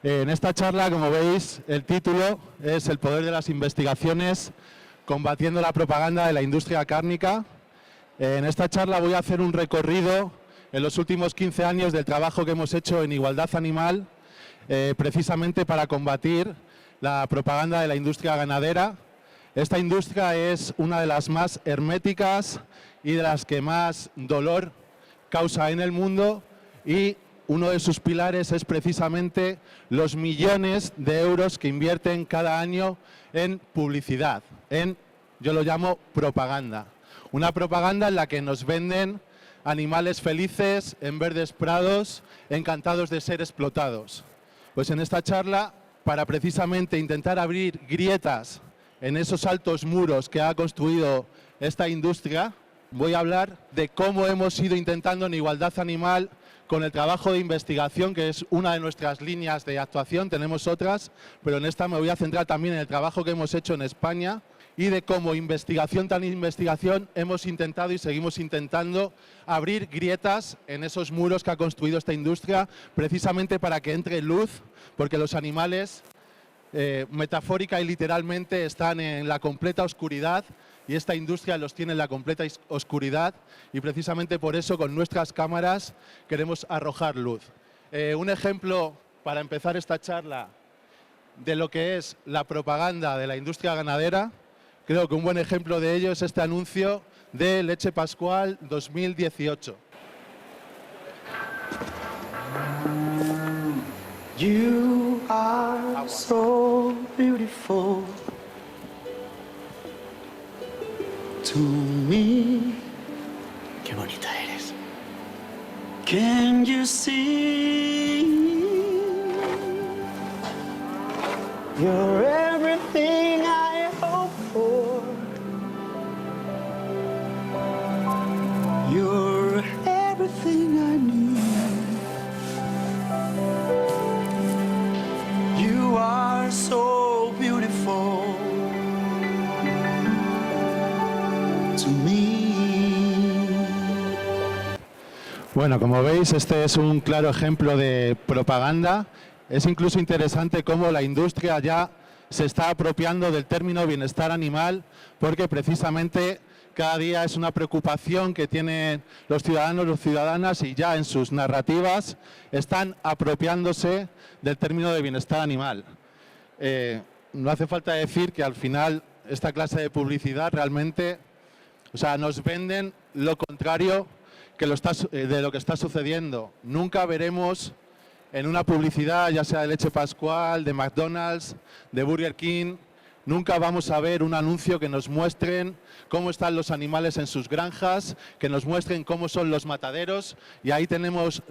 En esta charla, como veis, el título es El poder de las investigaciones combatiendo la propaganda de la industria cárnica. En esta charla voy a hacer un recorrido en los últimos 15 años del trabajo que hemos hecho en igualdad animal, precisamente para combatir la propaganda de la industria ganadera. Esta industria es una de las más herméticas y de las que más dolor causa en el mundo, y uno de sus pilares es precisamente los millones de euros que invierten cada año en publicidad, yo lo llamo propaganda. Una propaganda en la que nos venden animales felices en verdes prados, encantados de ser explotados. Pues en esta charla, para precisamente intentar abrir grietas en esos altos muros que ha construido esta industria, voy a hablar de cómo hemos ido intentando en igualdad animal, con el trabajo de investigación, que es una de nuestras líneas de actuación. Tenemos otras, pero en esta me voy a centrar también en el trabajo que hemos hecho en España, y de cómo investigación tras investigación hemos intentado y seguimos intentando abrir grietas en esos muros que ha construido esta industria, precisamente para que entre luz, porque los animales, metafórica y literalmente, están en la completa oscuridad, y esta industria los tiene en la completa oscuridad, y precisamente por eso con nuestras cámaras queremos arrojar luz. Un ejemplo para empezar esta charla de lo que es la propaganda de la industria ganadera, creo que un buen ejemplo de ello es este anuncio de Leche Pascual 2018. You are so beautiful to me. Qué bonita eres. Can you see? You're everything I hope for. You're everything I need. You are so beautiful to me. Bueno, como veis, este es un claro ejemplo de propaganda. Es incluso interesante cómo la industria ya se está apropiando del término bienestar animal, porque precisamente cada día es una preocupación que tienen los ciudadanos, las ciudadanas, y ya en sus narrativas están apropiándose del término de bienestar animal. No hace falta decir que al final esta clase de publicidad realmente, nos venden lo contrario de lo que está sucediendo. Nunca veremos en una publicidad, ya sea de Leche Pascual, de McDonald's, de Burger King, nunca vamos a ver un anuncio que nos muestren cómo están los animales en sus granjas, que nos muestren cómo son los mataderos, y ahí tenemos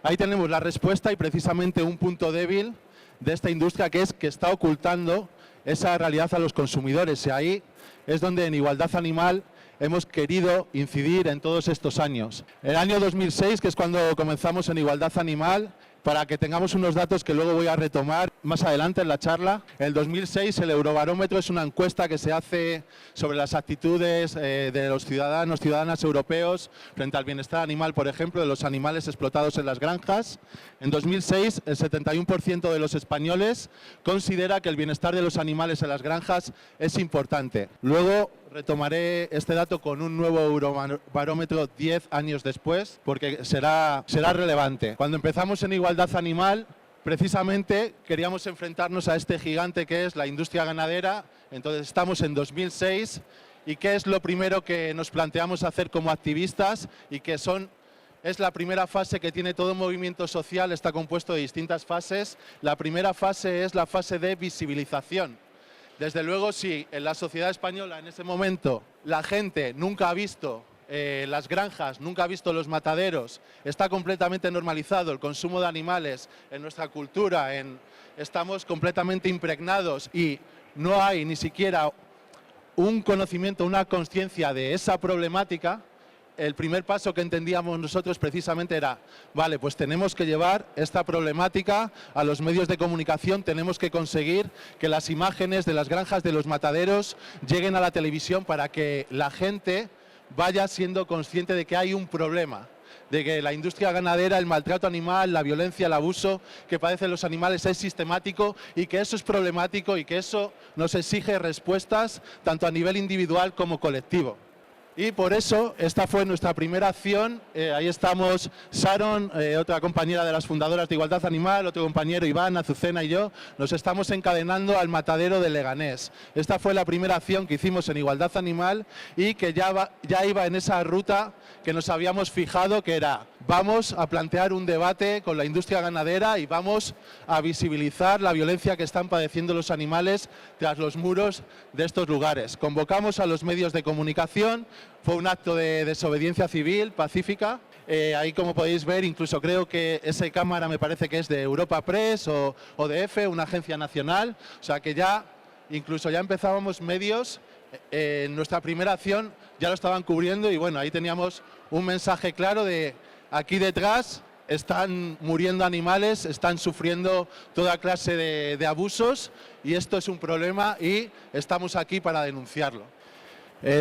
la respuesta y precisamente un punto débil de esta industria, que es que está ocultando esa realidad a los consumidores, y ahí es donde en Igualdad Animal hemos querido incidir en todos estos años. El año 2006, que es cuando comenzamos en Igualdad Animal, para que tengamos unos datos que luego voy a retomar más adelante en la charla. En el 2006 el Eurobarómetro es una encuesta que se hace sobre las actitudes de los ciudadanas europeos frente al bienestar animal, por ejemplo, de los animales explotados en las granjas. En 2006 el 71% de los españoles considera que el bienestar de los animales en las granjas es importante. Luego retomaré este dato con un nuevo Eurobarómetro 10 años después, porque será relevante. Cuando empezamos en Igualdad Animal, precisamente queríamos enfrentarnos a este gigante que es la industria ganadera. Entonces estamos en 2006, y ¿qué es lo primero que nos planteamos hacer como activistas? Y que es la primera fase que tiene todo movimiento social, está compuesto de distintas fases. La primera fase es la fase de visibilización. Desde luego, si en la sociedad española en ese momento la gente nunca ha visto las granjas, nunca ha visto los mataderos, está completamente normalizado el consumo de animales en nuestra cultura, estamos completamente impregnados y no hay ni siquiera un conocimiento, una conciencia de esa problemática, el primer paso que entendíamos nosotros precisamente era, vale, pues tenemos que llevar esta problemática a los medios de comunicación, tenemos que conseguir que las imágenes de las granjas, de los mataderos, lleguen a la televisión para que la gente vaya siendo consciente de que hay un problema. de que la industria ganadera, el maltrato animal, la violencia, el abuso que padecen los animales es sistemático y que eso es problemático y que eso nos exige respuestas tanto a nivel individual como colectivo. Y por eso esta fue nuestra primera acción. Ahí estamos Sharon, otra compañera de las fundadoras de Igualdad Animal, otro compañero Iván, Azucena y yo. Nos estamos encadenando al matadero de Leganés. Esta fue la primera acción que hicimos en Igualdad Animal y que ya iba en esa ruta que nos habíamos fijado, que era: vamos a plantear un debate con la industria ganadera y vamos a visibilizar la violencia que están padeciendo los animales tras los muros de estos lugares. Convocamos a los medios de comunicación. Fue un acto de desobediencia civil, pacífica. Ahí, como podéis ver, incluso creo que esa cámara me parece que es de Europa Press o de EFE, una agencia nacional. O sea que incluso ya empezábamos medios, en nuestra primera acción ya lo estaban cubriendo y bueno, ahí teníamos un mensaje claro de: aquí detrás están muriendo animales, están sufriendo toda clase de abusos y esto es un problema y estamos aquí para denunciarlo.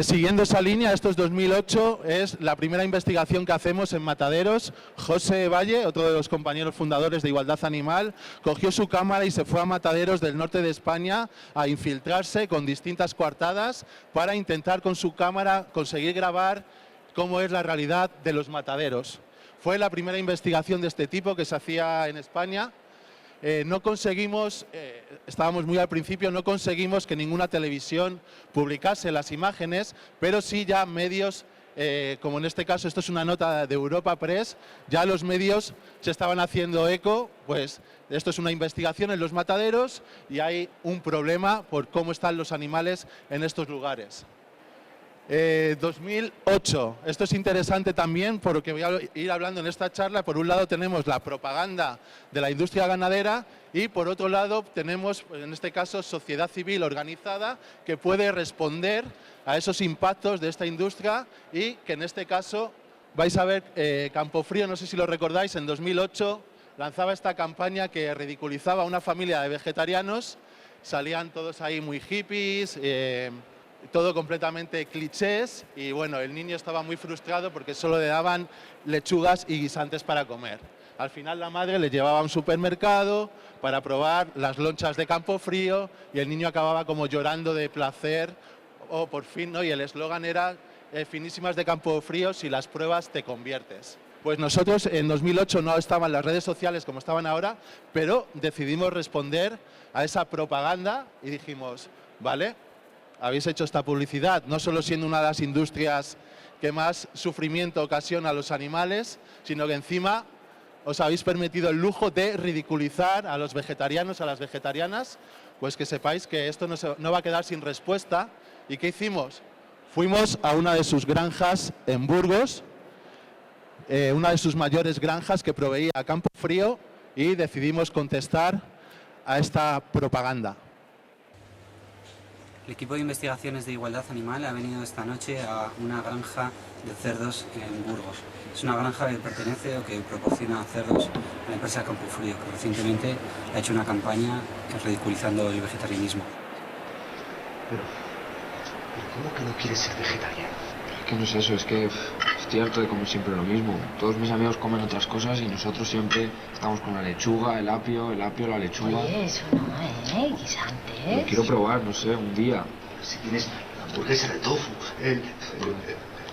Siguiendo esa línea, esto es 2008, es la primera investigación que hacemos en mataderos. José Valle, otro de los compañeros fundadores de Igualdad Animal, cogió su cámara y se fue a mataderos del norte de España a infiltrarse con distintas coartadas para intentar con su cámara conseguir grabar cómo es la realidad de los mataderos. Fue la primera investigación de este tipo que se hacía en España. No conseguimos, estábamos muy al principio, no conseguimos que ninguna televisión publicase las imágenes, pero sí ya medios, como en este caso, esto es una nota de Europa Press, ya los medios se estaban haciendo eco, pues esto es una investigación en los mataderos y hay un problema por cómo están los animales en estos lugares. 2008, esto es interesante también porque voy a ir hablando en esta charla. Por un lado tenemos la propaganda de la industria ganadera y por otro lado tenemos, en este caso, sociedad civil organizada que puede responder a esos impactos de esta industria y que en este caso vais a ver Campofrío, no sé si lo recordáis, en 2008 lanzaba esta campaña que ridiculizaba a una familia de vegetarianos, salían todos ahí muy hippies, todo completamente clichés y bueno, el niño estaba muy frustrado porque solo le daban lechugas y guisantes para comer. Al final la madre le llevaba a un supermercado para probar las lonchas de Campofrío y el niño acababa como llorando de placer, por fin, ¿no? Y el eslogan era finísimas de Campofrío, si las pruebas te conviertes. Pues nosotros en 2008 no estaban las redes sociales como estaban ahora, pero decidimos responder a esa propaganda y dijimos, vale, habéis hecho esta publicidad, no solo siendo una de las industrias que más sufrimiento ocasiona a los animales, sino que encima os habéis permitido el lujo de ridiculizar a los vegetarianos, a las vegetarianas, pues que sepáis que esto no va a quedar sin respuesta. ¿Y qué hicimos? Fuimos a una de sus granjas en Burgos, una de sus mayores granjas que proveía a Campofrío, y decidimos contestar a esta propaganda. El equipo de investigaciones de Igualdad Animal ha venido esta noche a una granja de cerdos en Burgos. Es una granja que pertenece o que proporciona cerdos a la empresa Campofrío, que recientemente ha hecho una campaña ridiculizando el vegetarianismo. Pero ¿cómo que no quieres ser vegetariano? Es que no es eso, es que estoy harto de comer siempre lo mismo. Todos mis amigos comen otras cosas y nosotros siempre estamos con la lechuga, el apio, la lechuga. Oye, eso no, guisantes. Lo quiero probar, no sé, un día. Si tienes la hamburguesa de tofu,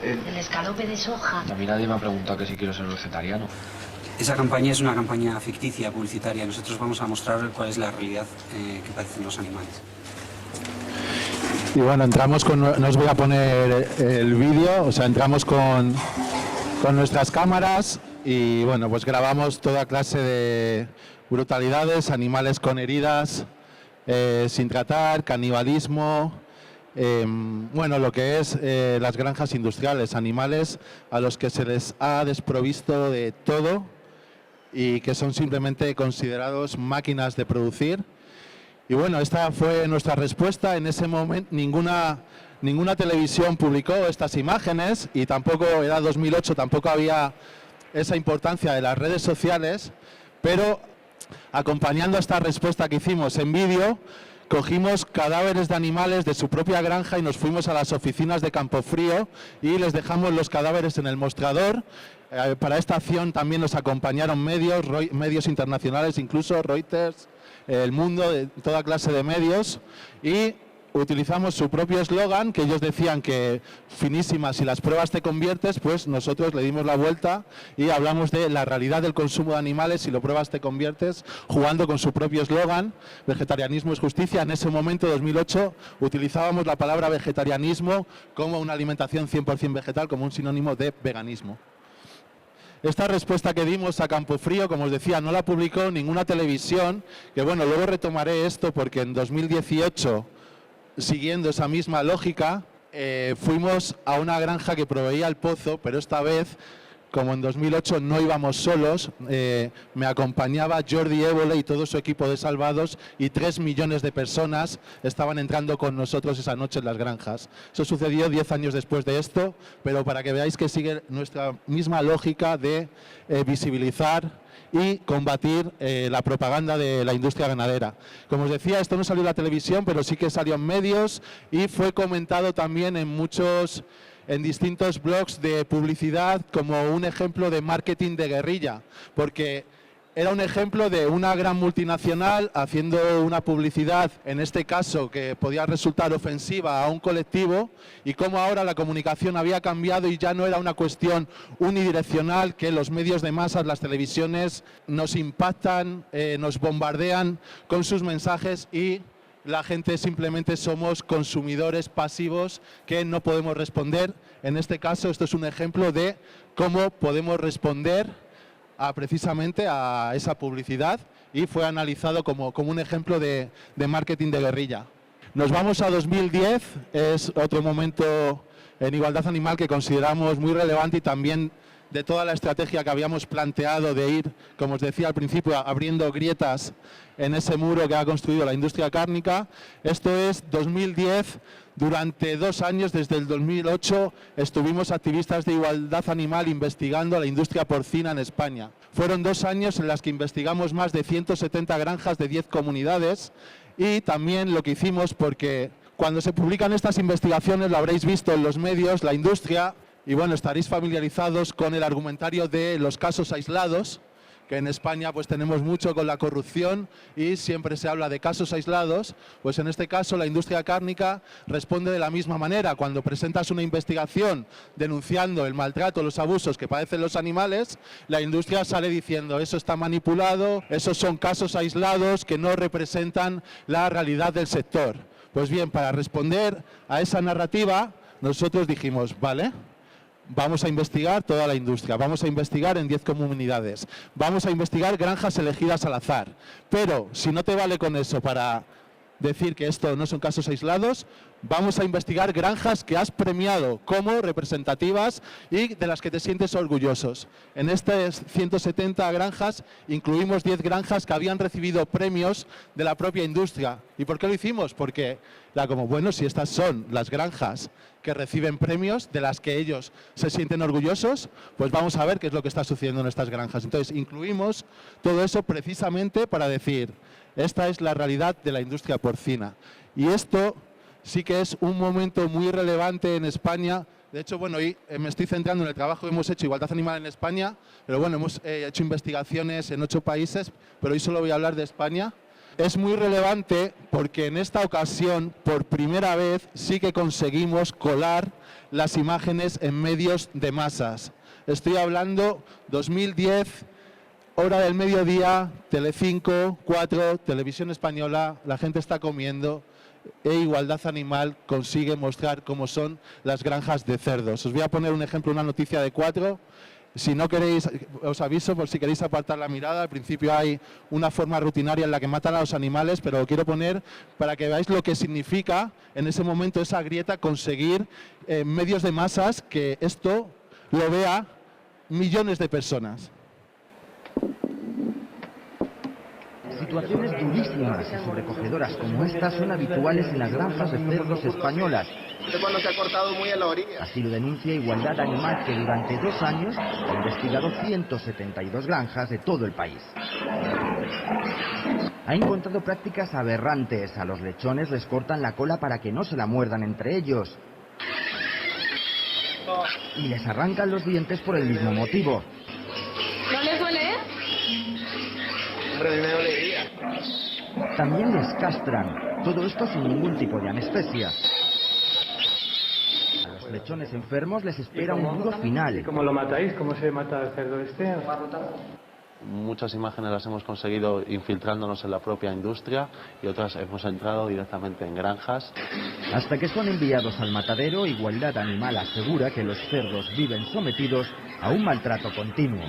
El escalope de soja. A mí nadie me ha preguntado que si quiero ser vegetariano. Esa campaña es una campaña ficticia, publicitaria. Nosotros vamos a mostrar cuál es la realidad que padecen los animales. Y bueno, entramos con, no os voy a poner el vídeo, o sea, entramos con nuestras cámaras y bueno, pues grabamos toda clase de brutalidades, animales con heridas sin tratar, canibalismo, bueno, lo que es las granjas industriales, animales a los que se les ha desprovisto de todo y que son simplemente considerados máquinas de producir. Y bueno, esta fue nuestra respuesta. En ese momento ninguna televisión publicó estas imágenes y tampoco, era 2008, tampoco había esa importancia de las redes sociales, pero acompañando esta respuesta que hicimos en vídeo, cogimos cadáveres de animales de su propia granja y nos fuimos a las oficinas de Campofrío y les dejamos los cadáveres en el mostrador. Para esta acción también nos acompañaron medios internacionales, incluso Reuters, El Mundo, de toda clase de medios, y utilizamos su propio eslogan, que ellos decían que finísima, si las pruebas te conviertes, pues nosotros le dimos la vuelta y hablamos de la realidad del consumo de animales, si lo pruebas te conviertes, jugando con su propio eslogan, vegetarianismo es justicia. En ese momento, 2008, utilizábamos la palabra vegetarianismo como una alimentación 100% vegetal, como un sinónimo de veganismo. Esta respuesta que dimos a Campofrío, como os decía, no la publicó ninguna televisión, que bueno, luego retomaré esto porque en 2018, siguiendo esa misma lógica, fuimos a una granja que proveía el pozo, pero esta vez, como en 2008 no íbamos solos, me acompañaba Jordi Évole y todo su equipo de salvados, y 3 millones de personas estaban entrando con nosotros esa noche en las granjas. Eso sucedió 10 años después de esto, pero para que veáis que sigue nuestra misma lógica de visibilizar y combatir la propaganda de la industria ganadera. Como os decía, esto no salió en la televisión, pero sí que salió en medios y fue comentado también en distintos blogs de publicidad como un ejemplo de marketing de guerrilla, porque era un ejemplo de una gran multinacional haciendo una publicidad, en este caso, que podía resultar ofensiva a un colectivo, y cómo ahora la comunicación había cambiado y ya no era una cuestión unidireccional, que los medios de masas, las televisiones, nos impactan, nos bombardean con sus mensajes y la gente simplemente somos consumidores pasivos que no podemos responder. En este caso, esto es un ejemplo de cómo podemos responder precisamente a esa publicidad, y fue analizado como un ejemplo de marketing de guerrilla. Nos vamos a 2010, es otro momento en igualdad animal que consideramos muy relevante, y también de toda la estrategia que habíamos planteado de ir, como os decía al principio, abriendo grietas en ese muro que ha construido la industria cárnica. Esto es 2010. Durante 2 años, desde el 2008, estuvimos activistas de igualdad animal investigando la industria porcina en España. Fueron 2 años en los que investigamos más de 170 granjas de 10 comunidades, y también lo que hicimos, porque cuando se publican estas investigaciones, lo habréis visto en los medios, la industria, y bueno, estaréis familiarizados con el argumentario de los casos aislados, que en España pues tenemos mucho con la corrupción y siempre se habla de casos aislados. Pues en este caso la industria cárnica responde de la misma manera. Cuando presentas una investigación denunciando el maltrato, los abusos que padecen los animales, la industria sale diciendo eso está manipulado, esos son casos aislados que no representan la realidad del sector. Pues bien, para responder a esa narrativa, nosotros dijimos, vale, vamos a investigar toda la industria, vamos a investigar en 10 comunidades, vamos a investigar granjas elegidas al azar. Pero si no te vale con eso para decir que esto no son casos aislados, vamos a investigar granjas que has premiado como representativas y de las que te sientes orgullosos. En estas 170 granjas incluimos 10 granjas que habían recibido premios de la propia industria. ¿Y por qué lo hicimos? Porque bueno, si estas son las granjas que reciben premios de las que ellos se sienten orgullosos, pues vamos a ver qué es lo que está sucediendo en estas granjas. Entonces incluimos todo eso precisamente para decir, esta es la realidad de la industria porcina. Y esto sí que es un momento muy relevante en España. De hecho, bueno, hoy me estoy centrando en el trabajo que hemos hecho igualdad animal en España, pero bueno, hemos hecho investigaciones en 8 países, pero hoy solo voy a hablar de España. Es muy relevante porque en esta ocasión, por primera vez, sí que conseguimos colar las imágenes en medios de masas. Estoy hablando 2010, hora del mediodía, Telecinco, 4, Televisión Española, la gente está comiendo, e Igualdad Animal consigue mostrar cómo son las granjas de cerdos. Os voy a poner un ejemplo, una noticia de 4. Si no queréis, os aviso por si queréis apartar la mirada. Al principio hay una forma rutinaria en la que matan a los animales, pero lo quiero poner para que veáis lo que significa en ese momento esa grieta, conseguir medios de masas que esto lo vea millones de personas. Situaciones durísimas y sobrecogedoras como estas son habituales en las granjas de cerdos españolas. Cuando se ha cortado muy en la orilla. Así lo denuncia Igualdad Animal, que durante 2 años ha investigado 172 granjas de todo el país. Ha encontrado prácticas aberrantes. A los lechones les cortan la cola para que no se la muerdan entre ellos. Y les arrancan los dientes por el mismo motivo. ¿No les duele? Hombre, a mí me dolería. También les castran. Todo esto sin ningún tipo de anestesia. A los lechones enfermos les espera un duro final. ¿Cómo lo matáis? ¿Cómo se mata el cerdo este? Muchas imágenes las hemos conseguido infiltrándonos en la propia industria y otras hemos entrado directamente en granjas. Hasta que son enviados al matadero, Igualdad Animal asegura que los cerdos viven sometidos a un maltrato continuo.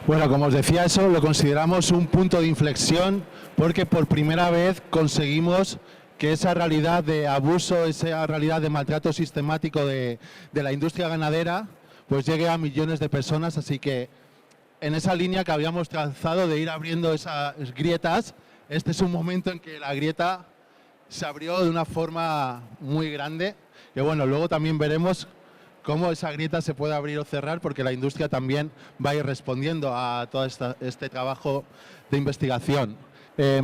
Bueno, como os decía, eso lo consideramos un punto de inflexión porque por primera vez conseguimos que esa realidad de abuso, esa realidad de maltrato sistemático de la industria ganadera, pues llegue a millones de personas. Así que en esa línea que habíamos trazado de ir abriendo esas grietas, este es un momento en que la grieta se abrió de una forma muy grande. Y bueno, luego también veremos cómo esa grieta se puede abrir o cerrar, porque la industria también va a ir respondiendo a todo este trabajo de investigación.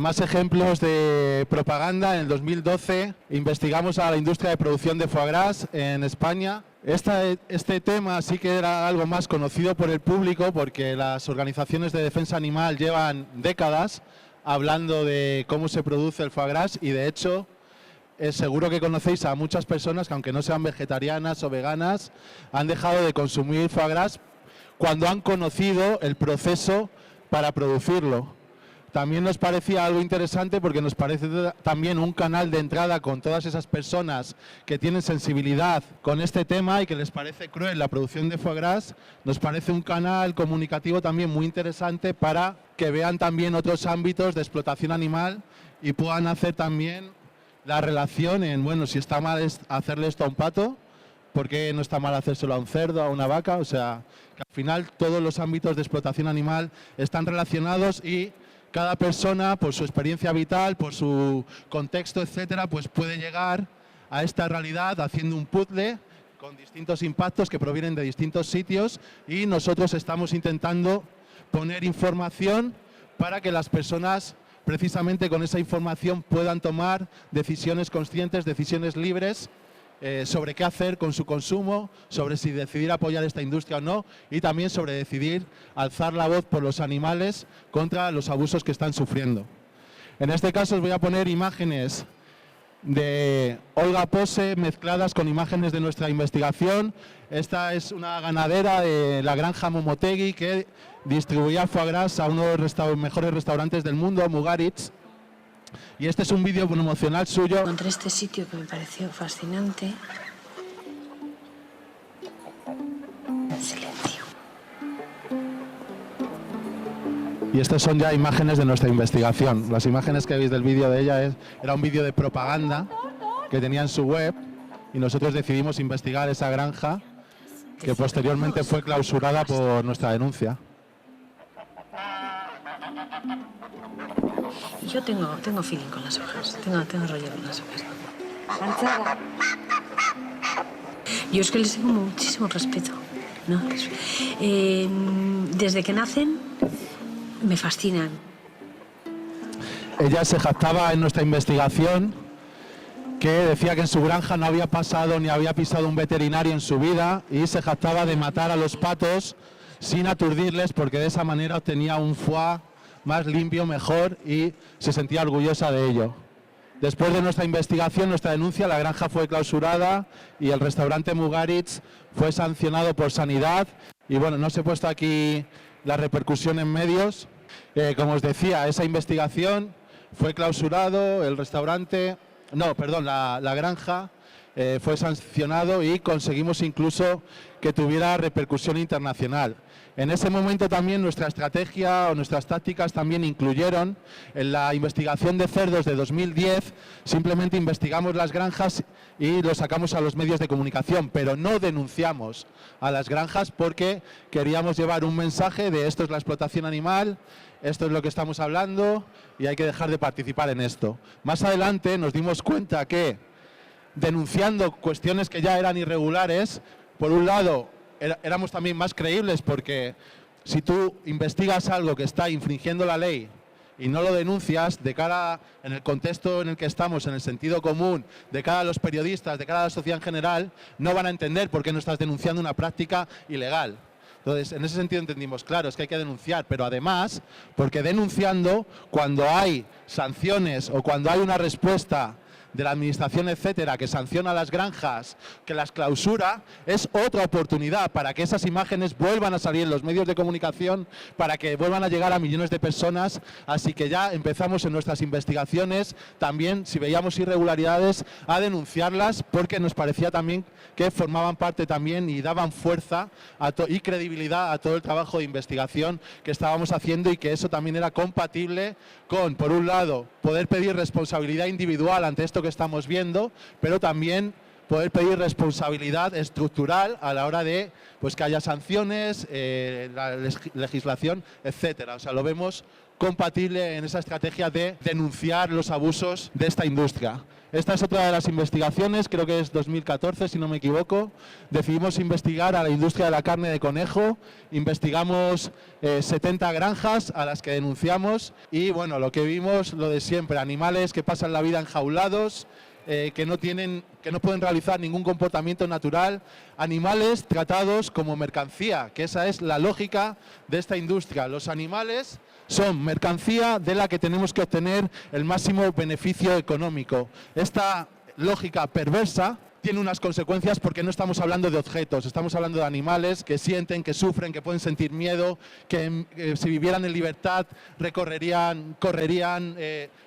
Más ejemplos de propaganda. En el 2012 investigamos a la industria de producción de foie gras en España. Este tema sí que era algo más conocido por el público porque las organizaciones de defensa animal llevan décadas hablando de cómo se produce el foie gras y de hecho seguro que conocéis a muchas personas que aunque no sean vegetarianas o veganas han dejado de consumir foie gras cuando han conocido el proceso para producirlo. También nos parecía algo interesante porque nos parece también un canal de entrada con todas esas personas que tienen sensibilidad con este tema y que les parece cruel la producción de foie gras. Nos parece un canal comunicativo también muy interesante para que vean también otros ámbitos de explotación animal y puedan hacer también la relación en, bueno, si está mal hacerle esto a un pato, ¿por qué no está mal hacérselo a un cerdo, a una vaca? O sea, que al final todos los ámbitos de explotación animal están relacionados y cada persona, por su experiencia vital, por su contexto, etcétera, pues puede llegar a esta realidad haciendo un puzzle con distintos impactos que provienen de distintos sitios y nosotros estamos intentando poner información para que las personas, precisamente con esa información, puedan tomar decisiones conscientes, decisiones libres sobre qué hacer con su consumo, sobre si decidir apoyar esta industria o no y también sobre decidir alzar la voz por los animales contra los abusos que están sufriendo. En este caso os voy a poner imágenes de Olga Pose mezcladas con imágenes de nuestra investigación. Esta es una ganadera de la granja Momotegui que distribuía foie gras a uno de los mejores restaurantes del mundo, Mugaritz. Y este es un vídeo promocional suyo. Encontré este sitio que me pareció fascinante. Silencio. Y estas son ya imágenes de nuestra investigación. Las imágenes que veis del vídeo de ella era un vídeo de propaganda que tenía en su web y nosotros decidimos investigar esa granja que posteriormente fue clausurada por nuestra denuncia. Yo tengo feeling con las hojas, tengo rollo con las hojas. Manchada. Yo es que les tengo muchísimo respeto, ¿no? Desde que nacen me fascinan. Ella se jactaba en nuestra investigación que decía que en su granja no había pasado ni había pisado un veterinario en su vida y se jactaba de matar a los patos sin aturdirles porque de esa manera obtenía un foie más limpio, mejor y se sentía orgullosa de ello. Después de nuestra investigación, nuestra denuncia, la granja fue clausurada y el restaurante Mugaritz fue sancionado por Sanidad. Y bueno, no os he puesto aquí la repercusión en medios. Como os decía, esa investigación fue clausurado, el restaurante, no, perdón, la granja, fue sancionado y conseguimos incluso que tuviera repercusión internacional. En ese momento también nuestra estrategia o nuestras tácticas también incluyeron en la investigación de cerdos de 2010, simplemente investigamos las granjas y lo sacamos a los medios de comunicación, pero no denunciamos a las granjas porque queríamos llevar un mensaje de esto es la explotación animal, esto es lo que estamos hablando y hay que dejar de participar en esto. Más adelante nos dimos cuenta que denunciando cuestiones que ya eran irregulares, por un lado éramos también más creíbles porque si tú investigas algo que está infringiendo la ley y no lo denuncias, de cara en el contexto en el que estamos, en el sentido común, de cara a los periodistas, de cara a la sociedad en general, no van a entender por qué no estás denunciando una práctica ilegal. Entonces, en ese sentido entendimos, claro, es que hay que denunciar, pero además, porque denunciando, cuando hay sanciones o cuando hay una respuesta de la administración, etcétera, que sanciona a las granjas, que las clausura, es otra oportunidad para que esas imágenes vuelvan a salir en los medios de comunicación, para que vuelvan a llegar a millones de personas. Así que ya empezamos en nuestras investigaciones, también si veíamos irregularidades, a denunciarlas, porque nos parecía también que formaban parte también y daban fuerza y credibilidad a todo el trabajo de investigación que estábamos haciendo, y que eso también era compatible con, por un lado, poder pedir responsabilidad individual ante esto que estamos viendo, pero también poder pedir responsabilidad estructural a la hora de que haya sanciones, la legislación, etcétera. O sea, lo vemos compatible en esa estrategia de denunciar los abusos de esta industria. Esta es otra de las investigaciones, creo que es 2014, si no me equivoco. Decidimos investigar a la industria de la carne de conejo, investigamos 70 granjas a las que denunciamos y bueno, lo que vimos, lo de siempre, animales que pasan la vida enjaulados, que no pueden realizar ningún comportamiento natural, animales tratados como mercancía, que esa es la lógica de esta industria. Los animales son mercancía de la que tenemos que obtener el máximo beneficio económico. Esta lógica perversa tiene unas consecuencias porque no estamos hablando de objetos, estamos hablando de animales que sienten, que sufren, que pueden sentir miedo, que si vivieran en libertad correrían,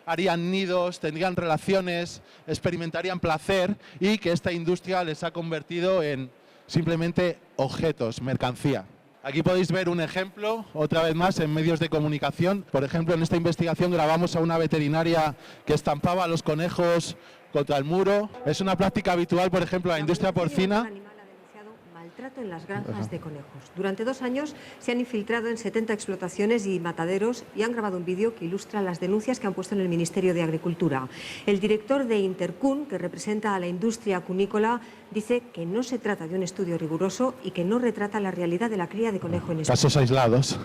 harían nidos, tendrían relaciones, experimentarían placer, y que esta industria les ha convertido en simplemente objetos, mercancía. Aquí podéis ver un ejemplo, otra vez más, en medios de comunicación. Por ejemplo, en esta investigación grabamos a una veterinaria que estampaba a los conejos contra el muro. Es una práctica habitual, por ejemplo, en la industria porcina. Maltrato en las granjas de conejos. Durante 2 años se han infiltrado en 70 explotaciones y mataderos y han grabado un vídeo que ilustra las denuncias que han puesto en el Ministerio de Agricultura. El director de Intercun, que representa a la industria cunícola, dice que no se trata de un estudio riguroso y que no retrata la realidad de la cría de conejo en España. Casos aislados.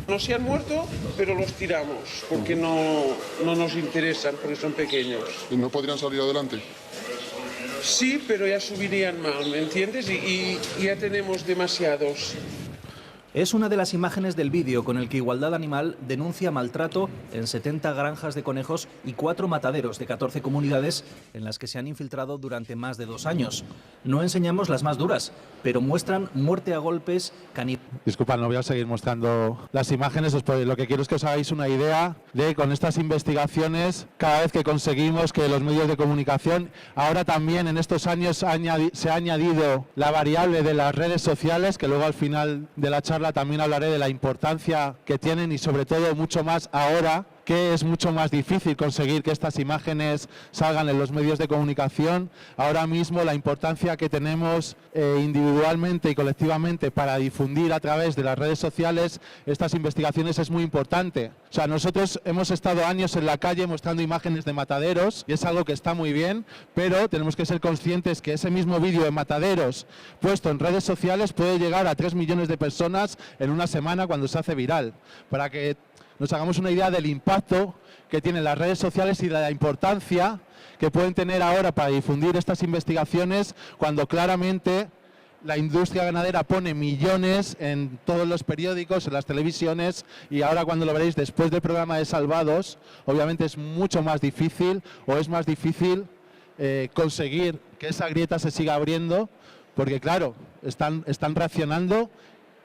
No se han muerto, pero los tiramos porque no nos interesan, porque son pequeños. ¿Y no podrían salir adelante? Sí, pero ya subirían mal, ¿me entiendes? Y ya tenemos demasiados. Es una de las imágenes del vídeo con el que Igualdad Animal denuncia maltrato en 70 granjas de conejos y 4 mataderos de 14 comunidades en las que se han infiltrado durante más de 2 años. No enseñamos las más duras, pero muestran muerte a golpes, Disculpad, no voy a seguir mostrando las imágenes, lo que quiero es que os hagáis una idea de, con estas investigaciones, cada vez que conseguimos que los medios de comunicación, ahora también en estos años se ha añadido la variable de las redes sociales, que luego al final de la charla también hablaré de la importancia que tienen, y sobre todo mucho más ahora, que es mucho más difícil conseguir que estas imágenes salgan en los medios de comunicación. Ahora mismo la importancia que tenemos individualmente y colectivamente para difundir a través de las redes sociales estas investigaciones es muy importante. O sea, nosotros hemos estado años en la calle mostrando imágenes de mataderos y es algo que está muy bien, pero tenemos que ser conscientes que ese mismo vídeo de mataderos puesto en redes sociales puede llegar a 3 millones de personas en una semana cuando se hace viral. Para que nos hagamos una idea del impacto que tienen las redes sociales y de la importancia que pueden tener ahora para difundir estas investigaciones, cuando claramente la industria ganadera pone millones en todos los periódicos, en las televisiones, y ahora cuando lo veréis después del programa de Salvados, obviamente es mucho más difícil, o es más difícil conseguir que esa grieta se siga abriendo, porque claro, están reaccionando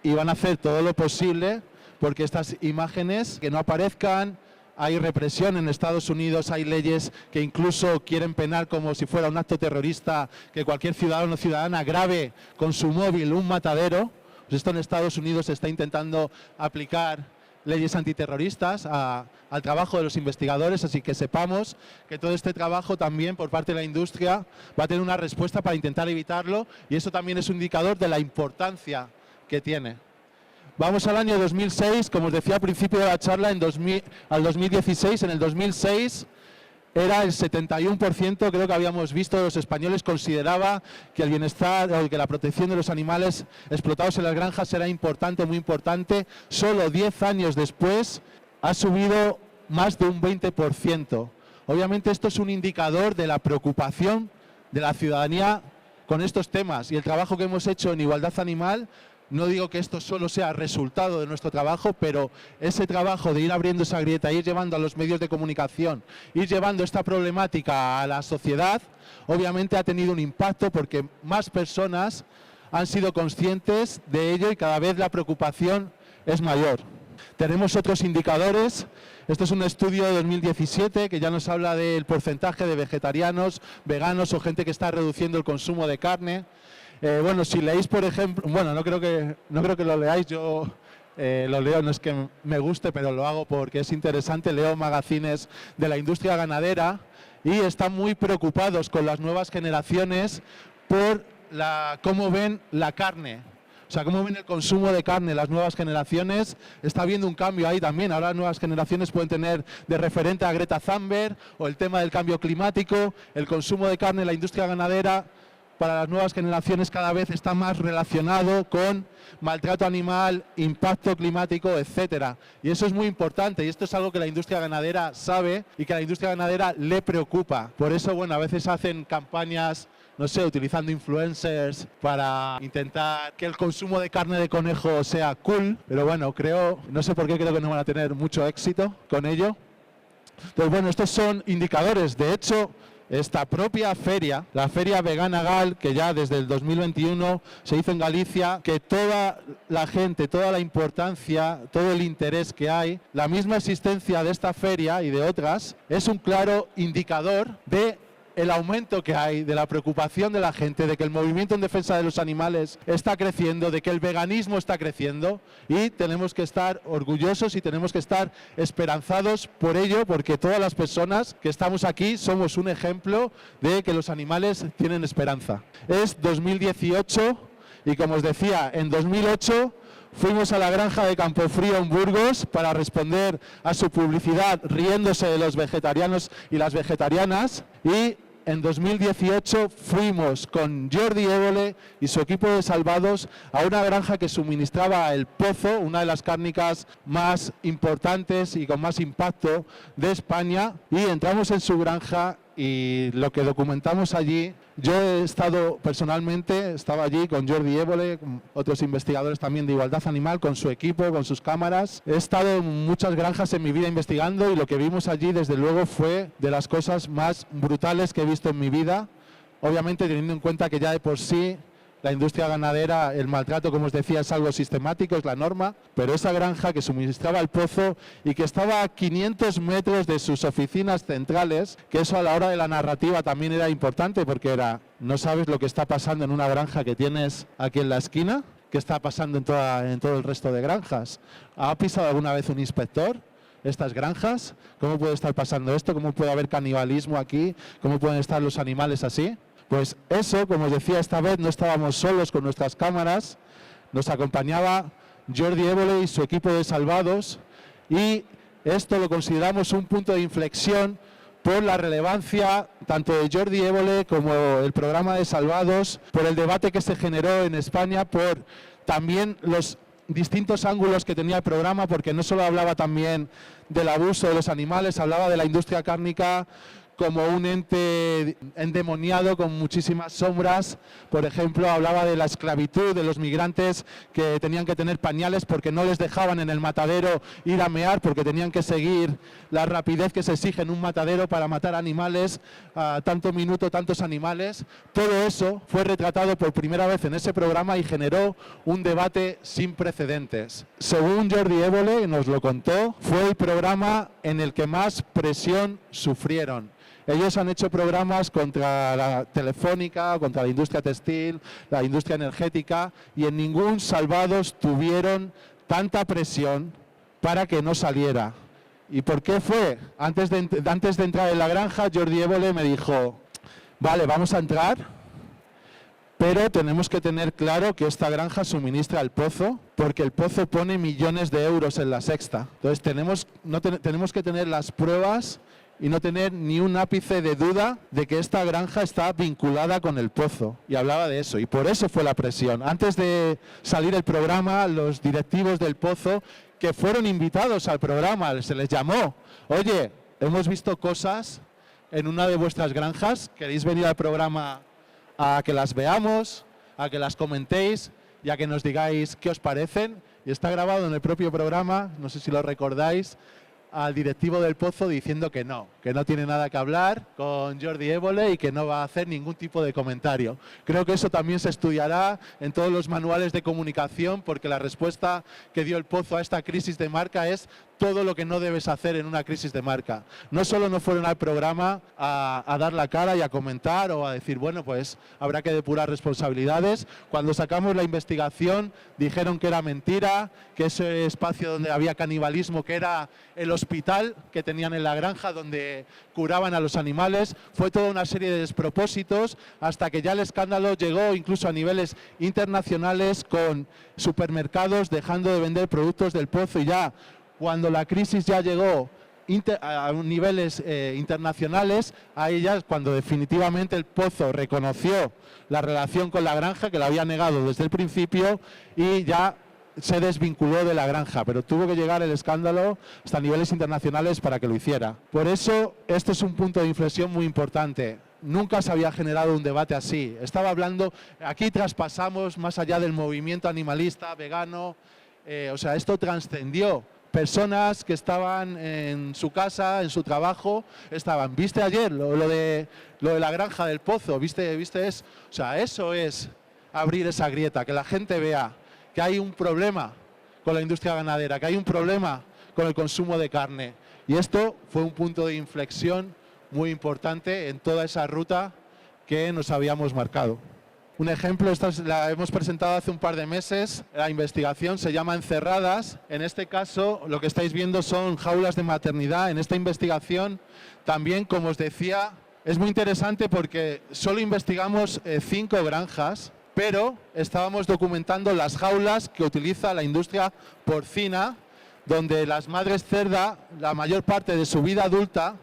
y van a hacer todo lo posible porque estas imágenes que no aparezcan, hay represión en Estados Unidos, hay leyes que incluso quieren penar como si fuera un acto terrorista que cualquier ciudadano o ciudadana grabe con su móvil un matadero. Pues esto en Estados Unidos se está intentando aplicar leyes antiterroristas al trabajo de los investigadores, así que sepamos que todo este trabajo también por parte de la industria va a tener una respuesta para intentar evitarlo, y eso también es un indicador de la importancia que tiene. Vamos al año 2006, como os decía al principio de la charla, al 2016. En el 2006 era el 71%, creo que habíamos visto, de los españoles consideraba que el bienestar o que la protección de los animales explotados en las granjas era importante, muy importante. Solo 10 años después ha subido más de un 20%. Obviamente esto es un indicador de la preocupación de la ciudadanía con estos temas, y el trabajo que hemos hecho en igualdad animal. No digo que esto solo sea resultado de nuestro trabajo, pero ese trabajo de ir abriendo esa grieta, ir llevando a los medios de comunicación, ir llevando esta problemática a la sociedad, obviamente ha tenido un impacto porque más personas han sido conscientes de ello y cada vez la preocupación es mayor. Tenemos otros indicadores. Esto es un estudio de 2017 que ya nos habla del porcentaje de vegetarianos, veganos o gente que está reduciendo el consumo de carne. Bueno, si leéis, por ejemplo, bueno, no creo que lo leáis, yo lo leo, no es que me guste, pero lo hago porque es interesante. Leo magazines de la industria ganadera y están muy preocupados con las nuevas generaciones por cómo ven la carne. O sea, cómo ven el consumo de carne las nuevas generaciones. Está habiendo un cambio ahí también. Ahora las nuevas generaciones pueden tener de referente a Greta Thunberg o el tema del cambio climático. El consumo de carne en la industria ganadera para las nuevas generaciones cada vez está más relacionado con maltrato animal, impacto climático, etcétera. Y eso es muy importante, y esto es algo que la industria ganadera sabe y que a la industria ganadera le preocupa. Por eso, bueno, a veces hacen campañas, no sé, utilizando influencers para intentar que el consumo de carne de conejo sea cool, pero bueno, no sé por qué creo que no van a tener mucho éxito con ello. Pues bueno, estos son indicadores. De hecho, esta propia feria, la Feria Vegana GAL, que ya desde el 2021 se hizo en Galicia, que toda la gente, toda la importancia, todo el interés que hay, la misma existencia de esta feria y de otras, es un claro indicador de el aumento que hay, de la preocupación de la gente, de que el movimiento en defensa de los animales está creciendo, de que el veganismo está creciendo, y tenemos que estar orgullosos y tenemos que estar esperanzados por ello, porque todas las personas que estamos aquí somos un ejemplo de que los animales tienen esperanza. Es 2018 y, como os decía, en 2008 fuimos a la granja de Campofrío en Burgos para responder a su publicidad riéndose de los vegetarianos y las vegetarianas, y en 2018 fuimos con Jordi Évole y su equipo de salvados a una granja que suministraba El Pozo, una de las cárnicas más importantes y con más impacto de España, y entramos en su granja y lo que documentamos allí. Yo he estado personalmente, estaba allí con Jordi Évole, con otros investigadores también de igualdad animal, con su equipo, con sus cámaras. He estado en muchas granjas en mi vida investigando, y lo que vimos allí desde luego fue de las cosas más brutales que he visto en mi vida. Obviamente teniendo en cuenta que ya de por sí la industria ganadera, el maltrato, como os decía, es algo sistemático, es la norma, pero esa granja que suministraba El Pozo y que estaba a 500 metros de sus oficinas centrales, que eso a la hora de la narrativa también era importante, porque no sabes lo que está pasando en una granja que tienes aquí en la esquina, qué está pasando en todo el resto de granjas. ¿Ha pisado alguna vez un inspector estas granjas? ¿Cómo puede estar pasando esto? ¿Cómo puede haber canibalismo aquí? ¿Cómo pueden estar los animales así? Pues eso, como os decía, esta vez no estábamos solos con nuestras cámaras, nos acompañaba Jordi Évole y su equipo de salvados, y esto lo consideramos un punto de inflexión por la relevancia tanto de Jordi Évole como el programa de salvados, por el debate que se generó en España, por también los distintos ángulos que tenía el programa, porque no solo hablaba también del abuso de los animales, hablaba de la industria cárnica como un ente endemoniado con muchísimas sombras. Por ejemplo, hablaba de la esclavitud, de los migrantes que tenían que tener pañales porque no les dejaban en el matadero ir a mear, porque tenían que seguir la rapidez que se exige en un matadero para matar animales, a tanto minuto, tantos animales. Todo eso fue retratado por primera vez en ese programa y generó un debate sin precedentes. Según Jordi Évole nos lo contó, fue el programa en el que más presión sufrieron. Ellos han hecho programas contra la telefónica, contra la industria textil, la industria energética, y en ningún Salvados tuvieron tanta presión para que no saliera. ¿Y por qué fue? Antes de entrar en la granja, Jordi Évole me dijo, vale, vamos a entrar, pero tenemos que tener claro que esta granja suministra el pozo, porque el pozo pone millones de euros en La Sexta. Entonces tenemos que tener las pruebas y no tener ni un ápice de duda de que esta granja está vinculada con el pozo. Y hablaba de eso, y por eso fue la presión. Antes de salir el programa, los directivos del pozo, que fueron invitados al programa, se les llamó, oye, hemos visto cosas en una de vuestras granjas, ¿queréis venir al programa a que las veamos, a que las comentéis y a que nos digáis qué os parecen? Y está grabado en el propio programa, no sé si lo recordáis, al directivo del pozo diciendo que no tiene nada que hablar con Jordi Évole y que no va a hacer ningún tipo de comentario. Creo que eso también se estudiará en todos los manuales de comunicación, porque la respuesta que dio el pozo a esta crisis de marca es todo lo que no debes hacer en una crisis de marca. No solo no fueron al programa a dar la cara y a comentar o a decir, bueno, pues habrá que depurar responsabilidades. Cuando sacamos la investigación dijeron que era mentira, que ese espacio donde había canibalismo, que era el hospital que tenían en la granja donde curaban a los animales. Fue toda una serie de despropósitos hasta que ya el escándalo llegó incluso a niveles internacionales, con supermercados dejando de vender productos del pozo, y ya cuando la crisis ya llegó a niveles internacionales, ahí ya es cuando definitivamente el pozo reconoció la relación con la granja, que la había negado desde el principio, y ya se desvinculó de la granja, pero tuvo que llegar el escándalo hasta niveles internacionales para que lo hiciera. Por eso, este es un punto de inflexión muy importante. Nunca se había generado un debate así. Estaba hablando, aquí traspasamos más allá del movimiento animalista, vegano, o sea, esto trascendió. Personas que estaban en su casa, en su trabajo, estaban, ¿viste ayer lo de la granja del pozo? ¿Viste eso? O sea, eso es abrir esa grieta, que la gente vea que hay un problema con la industria ganadera, que hay un problema con el consumo de carne. Y esto fue un punto de inflexión muy importante en toda esa ruta que nos habíamos marcado. Un ejemplo, esta la hemos presentado hace un par de meses, la investigación se llama Encerradas. En este caso, lo que estáis viendo son jaulas de maternidad. En esta investigación también, como os decía, es muy interesante porque solo investigamos 5 granjas, pero estábamos documentando las jaulas que utiliza la industria porcina, donde las madres cerda, la mayor parte de su vida adulta,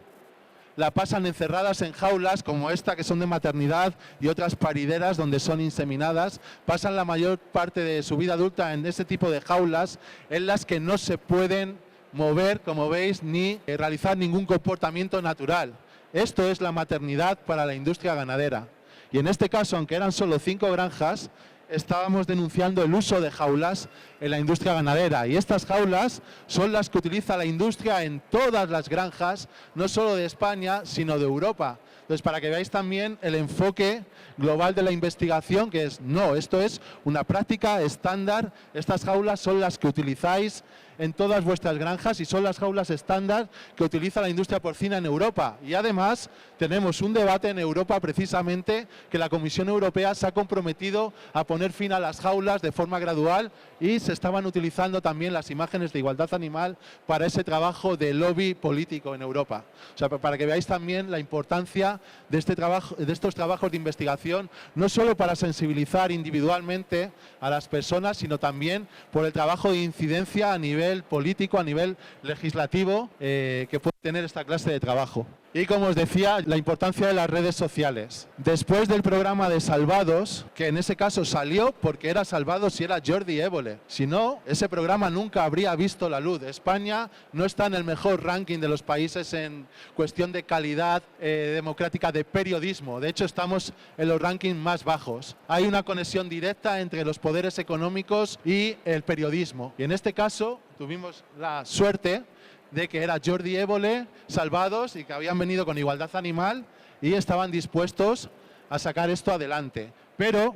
la pasan encerradas en jaulas como esta, que son de maternidad, y otras parideras donde son inseminadas. Pasan la mayor parte de su vida adulta en este tipo de jaulas, en las que no se pueden mover, como veis, ni realizar ningún comportamiento natural. Esto es la maternidad para la industria ganadera. Y en este caso, aunque eran solo 5 granjas, estábamos denunciando el uso de jaulas en la industria ganadera. Y estas jaulas son las que utiliza la industria en todas las granjas, no solo de España, sino de Europa. Entonces, para que veáis también el enfoque global de la investigación, que es, no, esto es una práctica estándar, estas jaulas son las que utilizáis en todas vuestras granjas y son las jaulas estándar que utiliza la industria porcina en Europa. Y además tenemos un debate en Europa precisamente que la Comisión Europea se ha comprometido a poner fin a las jaulas de forma gradual, y se estaban utilizando también las imágenes de igualdad animal para ese trabajo de lobby político en Europa. O sea, para que veáis también la importancia de estos trabajos de investigación, no solo para sensibilizar individualmente a las personas, sino también por el trabajo de incidencia a nivel político, a nivel legislativo, que puede tener esta clase de trabajo. Y como os decía, la importancia de las redes sociales. Después del programa de Salvados, que en ese caso salió porque era Salvados y era Jordi Évole. Si no, ese programa nunca habría visto la luz. España no está en el mejor ranking de los países en cuestión de calidad democrática de periodismo. De hecho, estamos en los rankings más bajos. Hay una conexión directa entre los poderes económicos y el periodismo. Y en este caso tuvimos la suerte de que era Jordi Évole, Salvados, y que habían venido con Igualdad Animal y estaban dispuestos a sacar esto adelante. Pero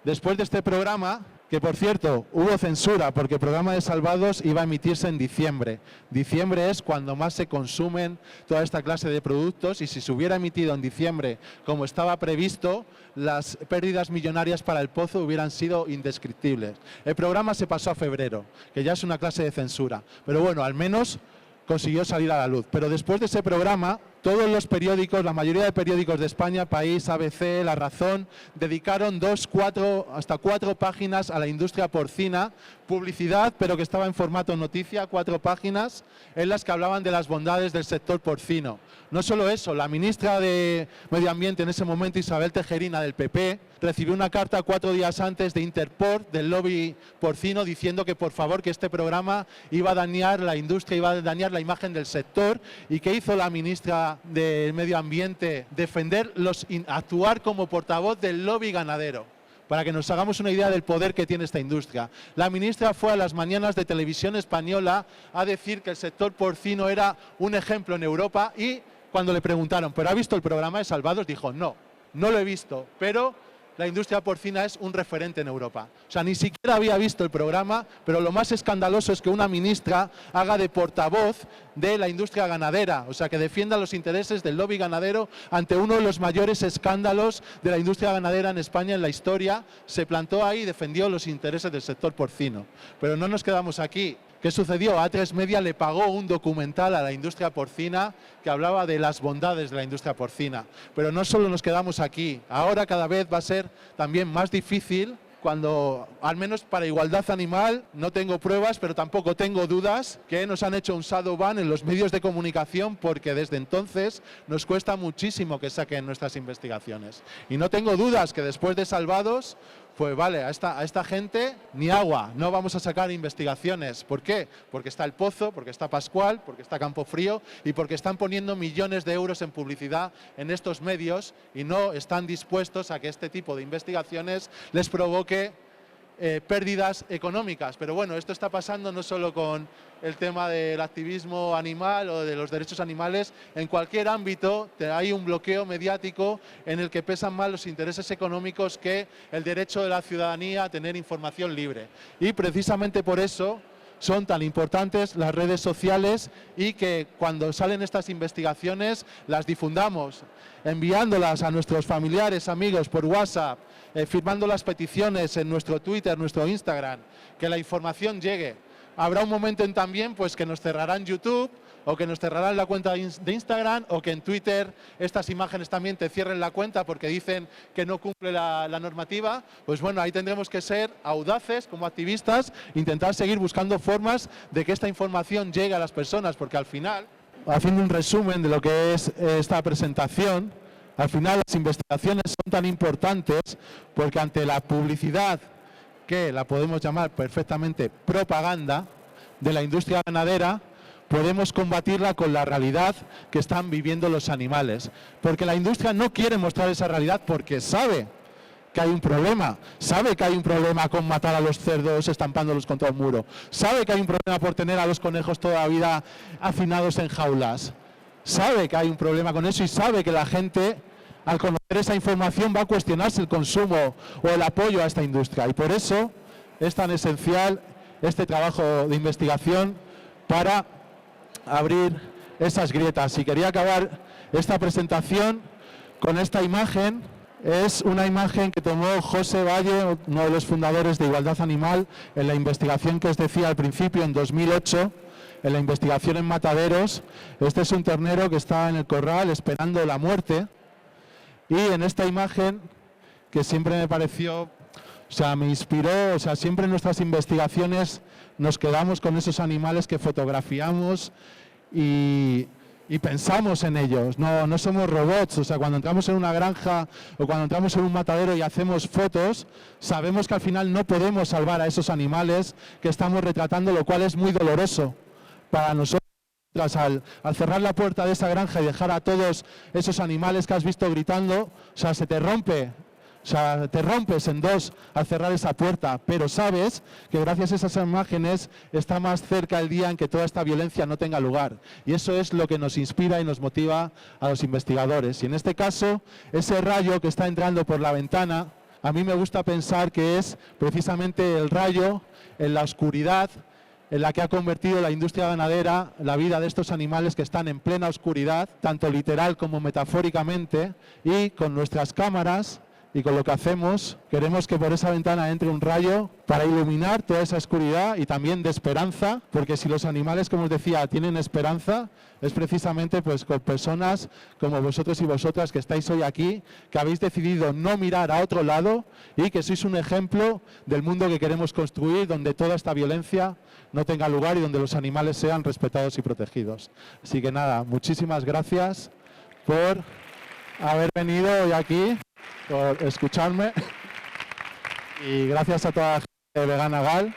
después de este programa, que por cierto hubo censura porque el programa de Salvados iba a emitirse en diciembre. Diciembre es cuando más se consumen toda esta clase de productos, y si se hubiera emitido en diciembre como estaba previsto, las pérdidas millonarias para el Pozo hubieran sido indescriptibles. El programa se pasó a febrero, que ya es una clase de censura, pero bueno, al menos consiguió salir a la luz. Pero después de ese programa, todos los periódicos, la mayoría de periódicos de España, País, ABC, La Razón, dedicaron 2, 4, hasta 4 páginas a la industria porcina, publicidad, pero que estaba en formato noticia, 4 páginas, en las que hablaban de las bondades del sector porcino. No solo eso, la ministra de Medio Ambiente en ese momento, Isabel Tejerina, del PP, recibió una carta 4 días antes de Interport, del lobby porcino, diciendo que por favor que este programa iba a dañar la industria, iba a dañar la imagen del sector. ¿Y qué hizo la ministra de Medio Ambiente? Actuar como portavoz del lobby ganadero, para que nos hagamos una idea del poder que tiene esta industria. La ministra fue a las mañanas de Televisión Española a decir que el sector porcino era un ejemplo en Europa, y cuando le preguntaron, ¿pero ha visto el programa de Salvados?, dijo, no lo he visto, pero la industria porcina es un referente en Europa. O sea, ni siquiera había visto el programa, pero lo más escandaloso es que una ministra haga de portavoz de la industria ganadera, o sea, que defienda los intereses del lobby ganadero ante uno de los mayores escándalos de la industria ganadera en España en la historia. Se plantó ahí y defendió los intereses del sector porcino. Pero no nos quedamos aquí. ¿Qué sucedió? A3 Media le pagó un documental a la industria porcina que hablaba de las bondades de la industria porcina. Pero no solo nos quedamos aquí. Ahora cada vez va a ser también más difícil, cuando, al menos para Igualdad Animal, no tengo pruebas, pero tampoco tengo dudas, que nos han hecho un shadow ban en los medios de comunicación, porque desde entonces nos cuesta muchísimo que saquen nuestras investigaciones. Y no tengo dudas que después de Salvados, pues vale, a esta gente ni agua, no vamos a sacar investigaciones. ¿Por qué? Porque está el Pozo, porque está Pascual, porque está Campofrío y porque están poniendo millones de euros en publicidad en estos medios y no están dispuestos a que este tipo de investigaciones les provoque pérdidas económicas. Pero bueno, esto está pasando no solo con el tema del activismo animal o de los derechos animales. En cualquier ámbito hay un bloqueo mediático en el que pesan más los intereses económicos que el derecho de la ciudadanía a tener información libre. Y precisamente por eso son tan importantes las redes sociales, y que cuando salen estas investigaciones las difundamos, enviándolas a nuestros familiares, amigos por WhatsApp, firmando las peticiones en nuestro Twitter, nuestro Instagram, que la información llegue. Habrá un momento también pues que nos cerrarán YouTube, o que nos cerrarán la cuenta de Instagram, o que en Twitter estas imágenes también te cierren la cuenta porque dicen que no cumple la normativa. Pues bueno, ahí tendremos que ser audaces como activistas, intentar seguir buscando formas de que esta información llegue a las personas, porque al final, haciendo un resumen de lo que es esta presentación, al final las investigaciones son tan importantes porque ante la publicidad, que la podemos llamar perfectamente propaganda, de la industria ganadera, podemos combatirla con la realidad que están viviendo los animales. Porque la industria no quiere mostrar esa realidad porque sabe que hay un problema. Sabe que hay un problema con matar a los cerdos estampándolos contra un muro. Sabe que hay un problema por tener a los conejos toda la vida hacinados en jaulas. Sabe que hay un problema con eso y sabe que la gente, al conocer esa información, va a cuestionarse el consumo o el apoyo a esta industria. Y por eso es tan esencial este trabajo de investigación para abrir esas grietas. Y quería acabar esta presentación con esta imagen. Es una imagen que tomó José Valle, uno de los fundadores de Igualdad Animal, en la investigación que os decía al principio, en 2008, en la investigación en mataderos. Este es un ternero que está en el corral esperando la muerte. Y en esta imagen, que siempre me pareció, me inspiró, siempre en nuestras investigaciones nos quedamos con esos animales que fotografiamos y y pensamos en ellos, no somos robots. O sea, cuando entramos en una granja o cuando entramos en un matadero y hacemos fotos, sabemos que al final no podemos salvar a esos animales que estamos retratando, lo cual es muy doloroso para nosotros. Al cerrar la puerta de esa granja y dejar a todos esos animales que has visto gritando, o sea, se te rompe. O sea, te rompes en dos al cerrar esa puerta, pero sabes que gracias a esas imágenes está más cerca el día en que toda esta violencia no tenga lugar. Y eso es lo que nos inspira y nos motiva a los investigadores. Y en este caso, ese rayo que está entrando por la ventana, a mí me gusta pensar que es precisamente el rayo en la oscuridad en la que ha convertido la industria ganadera la vida de estos animales que están en plena oscuridad, tanto literal como metafóricamente, y con nuestras cámaras y con lo que hacemos, queremos que por esa ventana entre un rayo para iluminar toda esa oscuridad y también de esperanza, porque si los animales, como os decía, tienen esperanza, es precisamente pues con personas como vosotros y vosotras que estáis hoy aquí, que habéis decidido no mirar a otro lado y que sois un ejemplo del mundo que queremos construir, donde toda esta violencia no tenga lugar y donde los animales sean respetados y protegidos. Así que nada, muchísimas gracias por haber venido hoy aquí, por escucharme, y gracias a toda la gente de Vegana Gal.